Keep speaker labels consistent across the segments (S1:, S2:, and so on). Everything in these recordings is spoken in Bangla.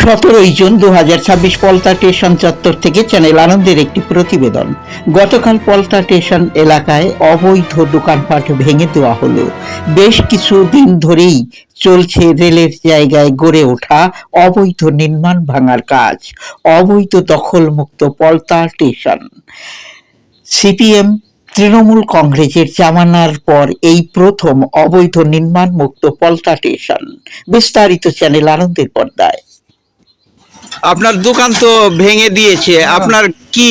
S1: 17 জুন 2026 পলতা স্টেশন চত্বর থেকে চ্যানেল আনন্দের একটি প্রতিবেদন। গতকাল পলতা স্টেশন এলাকায় অবৈধ দোকানপাট ভেঙে দেওয়া হলো। বেশ কিছু দিন ধরেই চলছে রেলের জায়গায় গড়ে ওঠা অবৈধ নির্মাণ ভাঙার কাজ। অবৈধ দখলমুক্ত পলতা স্টেশন। সিপিএম তৃণমূল কংগ্রেসের জামানার পর এই প্রথম অবৈধ নির্মাণ মুক্ত পলতা স্টেশন। বিস্তারিত চ্যানেল আনন্দের পর্দায়।
S2: আপনার দোকান তো ভেঙে দিয়েছে, আপনার কি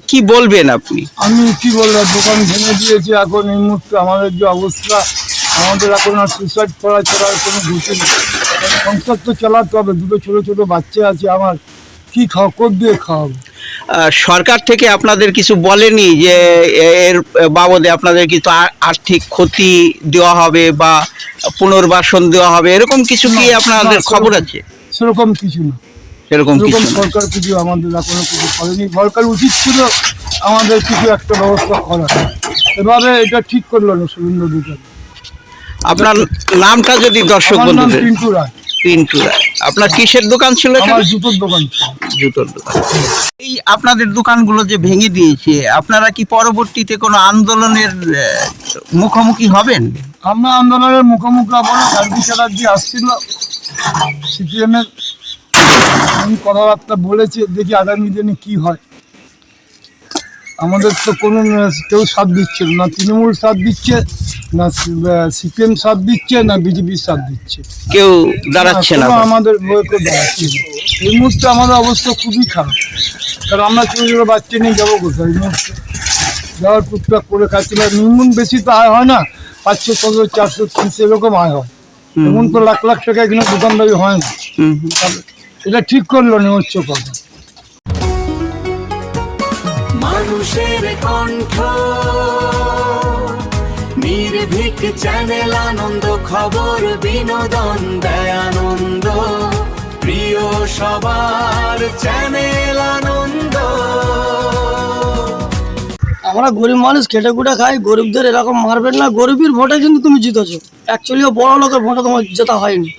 S2: কি বলবেন আপনি?
S3: আমি কি বলবো, দোকান ভেঙে দিয়েছে। এখন এই মুহূর্তে আমাদের যে অবস্থা, আমাদের এখন আর সুইসাইড করা ছাড়া আর কোনো গতি নেই। সংসার তো চালাতে হবে, দুটো ছোটো ছোটো বাচ্চা আছে আমার, কি খাওয়া কোথ দিয়ে খাওয়াবো?
S2: সরকার থেকে আপনাদের কিছু বলেনি যে এর বাবদে আপনাদের কিছু আর্থিক ক্ষতি দেওয়া হবে বা পুনর্বাসন দেওয়া হবে, এরকম কিছু কি আপনাদের খবর আছে?
S3: সেরকম কিছু না,
S2: সেরকম কিছু না।
S3: সরকার কিছু আমাদের এখনো কিছু করেনি। সরকার উচিত ছিল আমাদের কিছু একটা ব্যবস্থা করা, এভাবে এটা ঠিক করলো না সুরেন্দ্র দোকান।
S2: আপনার নামটা যদি দর্শক
S3: আমার নাম
S2: বন্ধুদের।
S3: পিন্টু রায়।
S2: পিন্টু রায়। আপনার কিসের দোকান ছিল?
S3: আমার জুতোর দোকান ছিল।
S2: জুতোর দোকান। এই আপনাদের দোকানগুলো যে ভেঙে দিয়েছে, আপনারা কি পরবর্তীতে কোনো আন্দোলনের মুখোমুখি হবেন?
S3: আমরা আন্দোলনের মুখোমুখি হবো না। গান্ধী চ্যাটার্জি আসছিল সিপিএমের, আমি কথাবার্তা বলেছি, দেখি আগামী দিনে কি হয়। আমাদের তো কোনো কেউ সাথ দিচ্ছে না, তৃণমূল সাথ দিচ্ছে না, সিপিএম সাথ দিচ্ছে না, বিজেপি সাথ দিচ্ছে,
S2: কেউ দাঁড়াচ্ছে না।
S3: আমাদের বইকে দাঁড়াচ্ছে না। এই মুহূর্তে আমাদের অবস্থা খুবই খারাপ, কারণ আমরা ছোটো ছোটো বাচ্চা নিয়ে যাবো কোথায়? এই মুহূর্তে যাওয়ার টুকটাক করে খাচ্ছি না। নিম্ন বেশি তো আয় হয় না, 500, 500, 400, 300 এরকম আয় হয়। এমন তো লাখ লাখ টাকা এখানে দোকানদারি হয় না। এটা ঠিক করলো না, হচ্ছে কথা।
S4: মানুষের কণ্ঠ, নির্ভীক চ্যানেল আনন্দ, খবর বিনোদন দেয় আনন্দ, প্রিয় সবার চ্যানেল আনন্দ।
S5: আমরা গরিব মানুষ, খেটে খুটে খাই, গরিবদের এরকম মারবেন না। গরিবের ভোটে কিন্তু তুমি জিতেছো, অ্যাকচুয়ালিও বড় লোকের ভোটে তোমার জেতা হয়নি,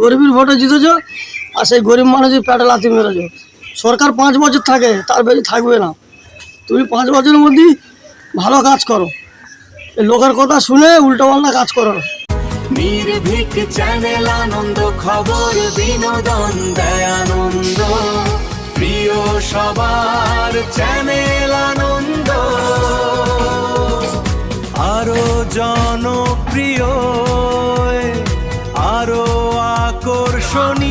S5: গরিবের ভোটে জিতেছো। আর সেই গরিব মানুষের পেটে লাথি মেরেছো। সরকার 5 বছর থাকে, তার বেশি থাকবে না। তুমি 5 বছরের মধ্যেই ভালো কাজ করো, এই লোকের কথা শুনে উল্টোপাল্টা কাজ করো না।
S4: নির্ভীক চ্যানেল আনন্দ, খবর বিনোদন দেয় আনন্দ, প্রিয় সবার চ্যানেল আনন্দ। আরো জনপ্রিয়, আরো আকর্ষণীয়।